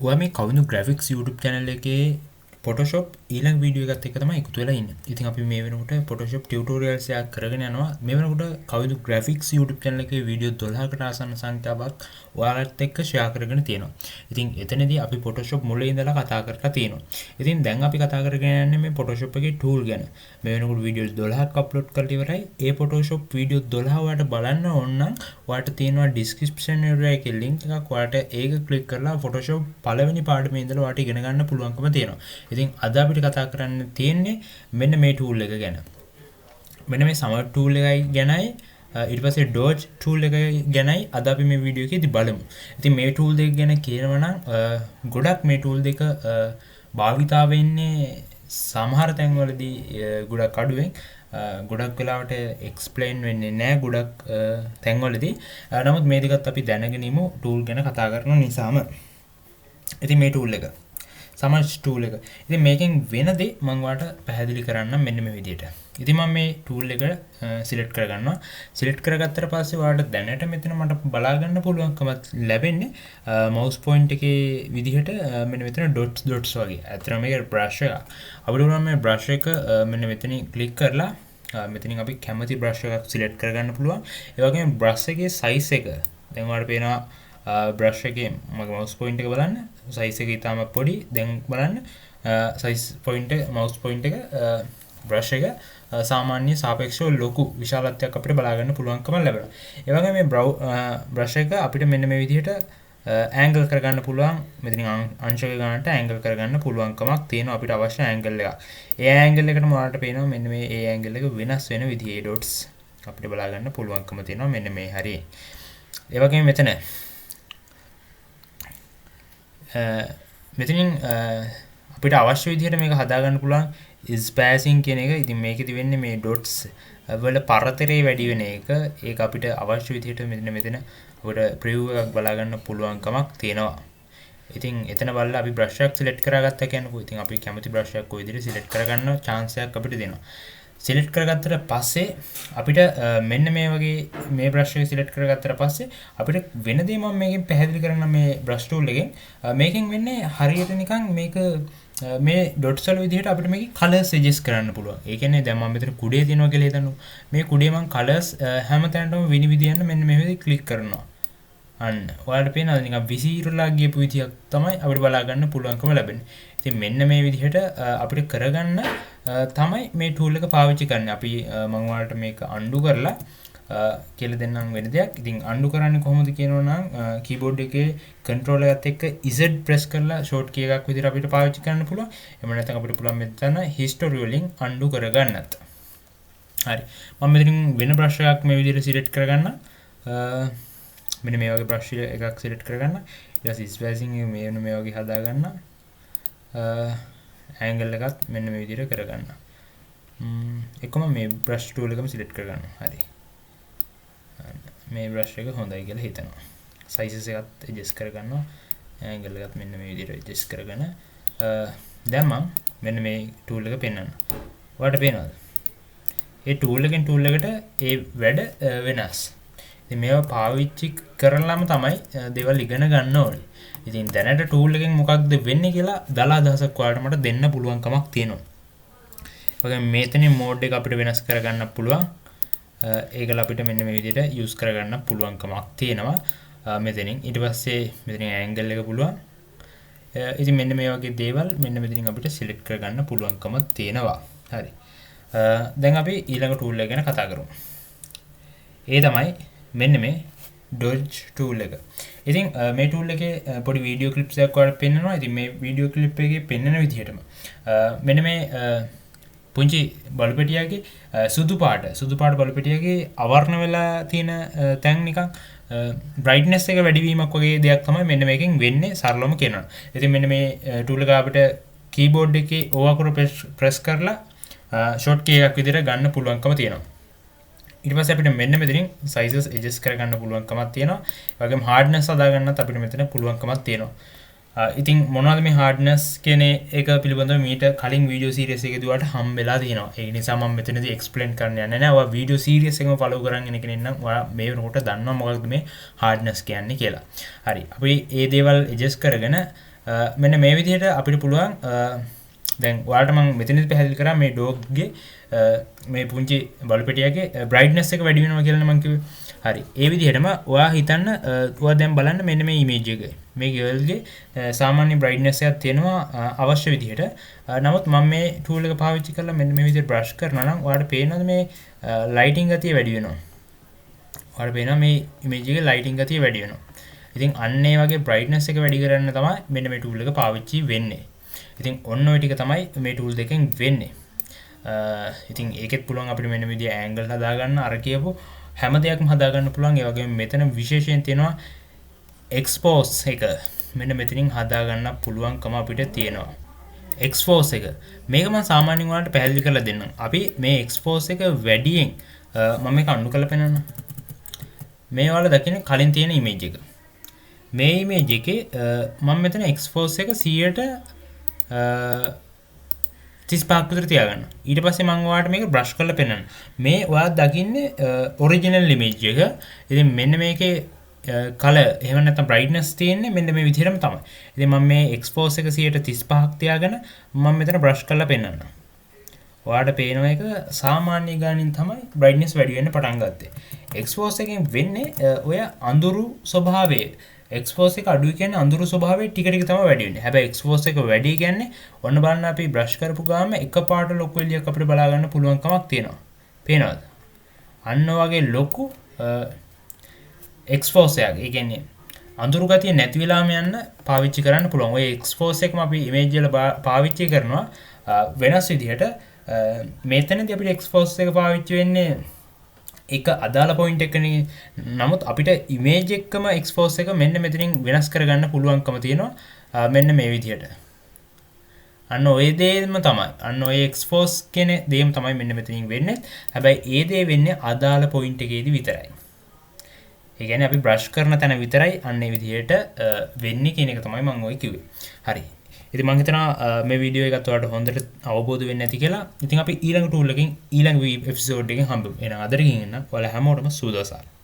ඔයා මේ කවිඳු graphics YouTube channel එකේ Photoshop ඊළඟ වීඩියෝ එකත් එක්ක තමයි එකතු වෙලා ඉන්නේ. ඉතින් අපි මේ වෙනකොට Photoshop tutorials එකක් කරගෙන යනවා. මේ වෙනකොට කවිඳු graphics YouTube channel එකේ වීඩියෝ 12කට ආසන්න සංඛ්‍යාවක් ඔයාලත් එක්ක share කරගෙන තියෙනවා. ඉතින් එතනදී අපි Photoshop මුලින් ඉඳලා කතා කරලා තියෙනවා. ඉතින් දැන් අපි කතා කරගෙන යන්නේ මේ Photoshop එකේ tool ගැන. මේ වෙනකොට වීඩියෝස් 12ක් අප්ලෝඩ් කරලා ඉවරයි. ඒ Photoshop වීඩියෝ 12 ඔයාලට බලන්න ඕන නම් ඔයාලට තියෙනවා description එකේ link එකක්. ඔයාලට ඒක click කරලා Photoshop පළවෙනි පාඩමේ ඉඳලා ඔයාලට ඉගෙන ගන්න පුළුවන්කම තියෙනවා. ඉතින් අද අපිට කතා කරන්න තියෙන්නේ මෙන්න මේ tool එක ගැන. මෙන්න මේ Smudge tool එකයි ගැනයි ඊට පස්සේ Dodge tool එක ගැනයි අද අපි මේ වීඩියෝ එකේදී බලමු. ඉතින් මේ tool දෙක ගැන කියනවා නම් ගොඩක් මේ tool දෙක භාවිතා වෙන්නේ සමහර තැන්වලදී ගොඩක් අඩුවෙන් ගොඩක් වෙලාවට explain වෙන්නේ නැහැ ගොඩක් තැන්වලදී. නමුත් මේ දෙකත් අපි දැනගෙන ඉමු tool ගැන කතා කරන නිසාම. ඉතින් මේ tool එක Smudge tool එක. ඉතින් මේකෙන් වෙන දේ මම ඔයාලට පැහැදිලි කරන්නම් මෙන්න මේ විදිහට. ඉතින් මම මේ tool එක select කරගන්නවා. select කරගත්තට පස්සේ ඔයාලට දැනට මෙතන මට බලා ගන්න පුළුවන්කම ලැබෙන්නේ mouse point එකේ විදිහට මෙන්න මෙතන dots වගේ. ඇත්තටම මේක brush එක. අපිට උනන මේ brush එක මෙන්න මෙතනින් click කරලා මෙතනින් අපි කැමති brush එකක් select කරගන්න පුළුවන්. ඒ වගේම brush එකේ size එක දැන් ඔයාලට පේනවා brush එකේ මගේ mouse point එක බලන්න size එක ඊටම පොඩි. දැන් බලන්න size point එක mouse point එක brush එක සාමාන්‍ය සාපේක්ෂව ලොකු විශාලත්වයක් අපිට බලා ගන්න පුළුවන්කම ලැබෙනවා. ඒ වගේම මේ brush එක අපිට මෙන්න මේ විදිහට angle කරගන්න පුළුවන්. මෙතනින් අංශක ගන්නට angle කරගන්න පුළුවන්කමක් තියෙනවා අපිට අවශ්‍ය angle එක. ඒ angle එකටම ඔයාලට පේනවා මෙන්න මේ ඒ angle එක වෙනස් වෙන විදිහේ dots අපිට බලා ගන්න පුළුවන්කම තියෙනවා මෙන්න මේ හරිය. ඒ වගේම මෙතනින් අපිට අවශ්‍ය විදිහට මේක හදාගන්න පුළුවන් spacing කියන එක. ඉතින් මේකෙදි වෙන්නේ මේ dots වල පරතරය වැඩි වෙන එක. ඒක අපිට අවශ්‍ය විදිහට මෙතන අපිට preview එකක් බලා ගන්න පුළුවන්කමක් තියෙනවා. ඉතින් එතන බලලා අපි brush එකක් select කරගත්තා කියනකො. ඉතින් අපි කැමති brush එකක් කොයි විදිහට select කරගන්න chance එකක් අපිට දෙනවා. select කරගත්තට පස්සේ අපිට මෙන්න මේ වගේ මේ brush එක select කරගත්තට පස්සේ අපිට වෙන දේ මම මේකෙන් පැහැදිලි කරන්න මේ brush tool එකෙන් මේකෙන් වෙන්නේ හරියට නිකන් මේක මේ dots වල විදිහට අපිට මේකේ colors adjust කරන්න පුළුවන්. ඒ කියන්නේ දැන් මම මෙතන කුඩේ තියෙනවා කියලා හිතන්නු. මේ කුඩේ මම colors හැමතැනටම විනිවිදින්න මෙන්න මේ විදිහට click කරනවා. අන්න ඔයාලට පේනවද නිකන් විසිරලා ගියපු විදියක් තමයි අපිට බලා ගන්න පුළුවන්කම ලැබෙන්නේ. ඉතින් මෙන්න මේ විදිහට අපිට කරගන්න තමයි මේ tool එක පාවිච්චි කරන්නේ. අපි මම ඔයාලට මේක undo කරලා කියලා දෙන්නම් වෙන දෙයක්. ඉතින් undo කරන්නේ කොහොමද කියනවනම් keyboard එකේ controller එකත් එක්ක Z press කරලා short key එකක් විදිහට අපිට පාවිච්චි කරන්න පුළුවන්. එහෙම නැත්නම් අපිට පුළුවන් මෙතන history වලින් undo කරගන්නත්. හරි. මම මෙතනින් වෙන brush එකක් මේ විදිහට select කරගන්න. මෙන්න මේ වගේ brush එකක් select කරගන්න. ඊට පස්සේ spacing එක මේ වගේ හදා ගන්න. angle එකත් මෙන්න මේ විදිහට කරගන්න. එකම මේ brush tool එකම select කරගන්න. හරි. මේ brush එක හොඳයි කියලා හිතනවා. sizes එකත් adjust කරගන්නවා. angle එකත් මෙන්න මේ විදිහට adjust කරගෙන දැන් මම මෙන්න මේ tool එක පෙන්වන්න. ඔයාලට පේනවද? මේ tool එකෙන් tool එකට ඒ වැඩ වෙනස්. ඉතින් මේවා පාවිච්චි කරලාම තමයි දේවල් ඉගෙන ගන්න ඕනේ. ඉතින් දැනට tool එකෙන් මොකක්ද වෙන්නේ කියලා දලා අදහසක් ඔයාලට මට දෙන්න පුළුවන්කමක් තියෙනවා. ඔයගෙන් මෙතනින් mode එක අපිට වෙනස් කරගන්න පුළුවන්. ඒකල අපිට මෙන්න මේ විදිහට use කරගන්න පුළුවන්කමක් තියෙනවා. මෙතනින් ඊට පස්සේ මෙතනින් angle එක පුළුවන්. ඉතින් මෙන්න මේ වගේ දේවල් මෙන්න මෙතනින් අපිට select කරගන්න පුළුවන්කම තියෙනවා. හරි. දැන් අපි ඊළඟ tool එක ගැන කතා කරමු. ඒ තමයි මෙන්න මේ Dodge tool එක. ඉතින් මේ tool එකේ පොඩි වීඩියෝ ක්ලිප්ස් එකක් ඔයාලට පෙන්නනවා. ඉතින් මේ වීඩියෝ ක්ලිප් එකේ පෙන්නන විදිහටම මෙන්න මේ පුංචි බලපෙටියගේ සුදු පාට බලපෙටියගේ අවර්ණ වෙලා තියෙන තැන් නිකන් brightness එක වැඩි වීමක් වගේ දෙයක් තමයි මෙන්න මේකෙන් වෙන්නේ සරලවම කියනවා. ඉතින් මෙන්න මේ tool එක අපිට keyboard එකේ O අකුර press කරලා short key එකක් විදිහට ගන්න පුළුවන්කම තියෙනවා. ඊට පස්සේ අපිට මෙන්න මෙතනින් sizes adjust කරගන්න පුළුවන්කමක් තියෙනවා. ඒ වගේම hardness හදා ගන්නත් අපිට මෙතන පුළුවන්කමක් තියෙනවා. ඉතින් මොනවද මේ hardness කියන එක පිළිබඳව මීට කලින් වීඩියෝ සීරීස් එකේදී ඔයාලට හම්බෙලා තියෙනවා. ඒ නිසා මම මෙතනදී explain කරන්න යන්නේ නැහැ. ඔයා වීඩියෝ සීරීස් එකම follow කරන් ඉන්න කෙනෙක් නම් ඔයා මේ වෙනකොට දන්නවා මොකක්ද මේ hardness කියන්නේ කියලා. හරි. අපි මේ දේවල් adjust කරගෙන මෙන්න මේ විදිහට අපිට පුළුවන් දැන් ඔයාලට මම මෙතනදි පැහැදිලි කරා මේ ඩොග්ගේ මේ පුංචි බලු පෙටියගේ බ්‍රයිට්නස් එක වැඩි වෙනවා කියලා මම කිව්වේ. හරි. ඒ විදිහටම ඔයා හිතන්න ඔයා දැන් බලන්න මෙන්න මේ ඉමේජ් එක. මේ ගර්ල්ගේ සාමාන්‍ය බ්‍රයිට්නස් එකක් තියෙනවා අවශ්‍ය විදිහට. නමුත් මම මේ ටූල් එක පාවිච්චි කරලා මෙන්න මේ විදිහට බ්‍රෂ් කරනවා නම් ඔයාලට පේනවද මේ ලයිටින් ගතිය වැඩි වෙනවා. ඔයාලට පේනවා මේ ඉමේජ් එකේ ලයිටින් ගතිය වැඩි වෙනවා. ඉතින් අන්න ඒ වගේ බ්‍රයිට්නස් එක වැඩි කරන්න තමයි මෙන්න මේ ටූල් එක පාවිච්චි වෙන්නේ. ඉතින් ඔන්න ඔය ටික තමයි මේ ටූල් දෙකෙන් වෙන්නේ. ඉතින් ඒකෙත් පුළුවන් අපිට මෙන්න විදිය ඇන්ගල් හදාගන්න අර කියපු හැම දෙයක්ම හදාගන්න පුළුවන්. ඒ වගේම මෙතන විශේෂයෙන් තියෙනවා එක්ස්පෝස් එක. මෙන්න මෙතනින් හදාගන්න පුළුවන්කම අපිට තියෙනවා. එක්ස්පෝස් එක. මේක මම සාමාන්‍යයෙන් ඔයාලට පැහැදිලි කරලා දෙන්නම්. අපි මේ එක්ස්පෝස් එක වැඩියෙන් මම මේක අඳු කරලා පෙන්නන්න. මේ ඔයාලා දකින්නේ කලින් තියෙන ඉමේජ් එක. මේ ඉමේජ් එකේ මම මෙතන එක්ස්පෝස් එක 100ට 35ක් විතර තියාගන්න. ඊට පස්සේ මම ඔයාලට මේක බ්‍රෂ් කරලා පෙන්නන්න. මේ ඔයා දකින්නේ ඔරිජිනල් ඉමේජ් එක. ඉතින් මෙන්න මේකේ කලර් එහෙම නැත්නම් බ්‍රයිට්නස් තියෙන්නේ මෙන්න මේ විදිහටම තමයි. ඉතින් මම මේ එක්ස්පෝස් එක 135ක් තියාගෙන මම මෙතන බ්‍රෂ් කරලා පෙන්නන්න. ඔයාලට පේනවා එක සාමාන්‍ය ගානින් තමයි බ්‍රයිට්නස් වැඩි වෙන්න පටන් ගත්තේ. එක්ස්පෝස් එකෙන් වෙන්නේ ඔය අඳුරු ස්වභාවය එක්ස්පෝස් එක අඩුයි කියන්නේ අඳුරු ස්වභාවය ටික ටික තමයි වැඩි වෙන්නේ. හැබැයි එක්ස්පෝස් එක වැඩි කියන්නේ ඔන්න බලන්න අපි බ්‍රෂ් කරපු ගාම එකපාරට ලොකු එළියක් අපිට බලා ගන්න පුළුවන් කමක් තියෙනවා. පේනවද? අන්න වගේ ලොකු එක්ස්පෝස් එකක්. ඒ කියන්නේ අඳුරු ගතිය නැති වෙලාම යන්න පාවිච්චි කරන්න පුළුවන්. ඔය එක්ස්පෝස් එකම අපි ඉමේජ් වල පාවිච්චි කරනවා වෙනස් විදිහට. මෙතනදී අපිට එක්ස්පෝස් එක පාවිච්චි වෙන්නේ එක අදාළ පොයින්ට් එකනේ. නමුත් අපිට ඉමේජ් එකම එක්ස්පෝස් එක මෙන්න මෙතනින් වෙනස් කරගන්න පුළුවන්කම තියෙනවා මෙන්න මේ විදිහට. අන්න ඔය දේම තමයි. අන්න ඔය එක්ස්පෝස් කියන දේම තමයි මෙන්න මෙතනින් වෙන්නේ. හැබැයි ඒ දේ වෙන්නේ අදාළ පොයින්ට් එකේදී විතරයි. ඒ කියන්නේ අපි බ්‍රෂ් කරන තැන විතරයි අන්න ඒ විදිහට වෙන්නේ කියන එක තමයි මම ඔය කිව්වේ. හරි. ඉතින් මම හිතනවා මේ වීඩියෝ එකත් ඔයාලට හොඳට අවබෝධ වෙන්නේ නැති කියලා. ඉතින් අපි ඊළඟ ටූල් එකකින් ඊළඟ එපිසෝඩ් එකකින් හම්බෙමු. එහෙනම් අදට ගිහින් ඔයාලා හැමෝටම සුබ දවසක්.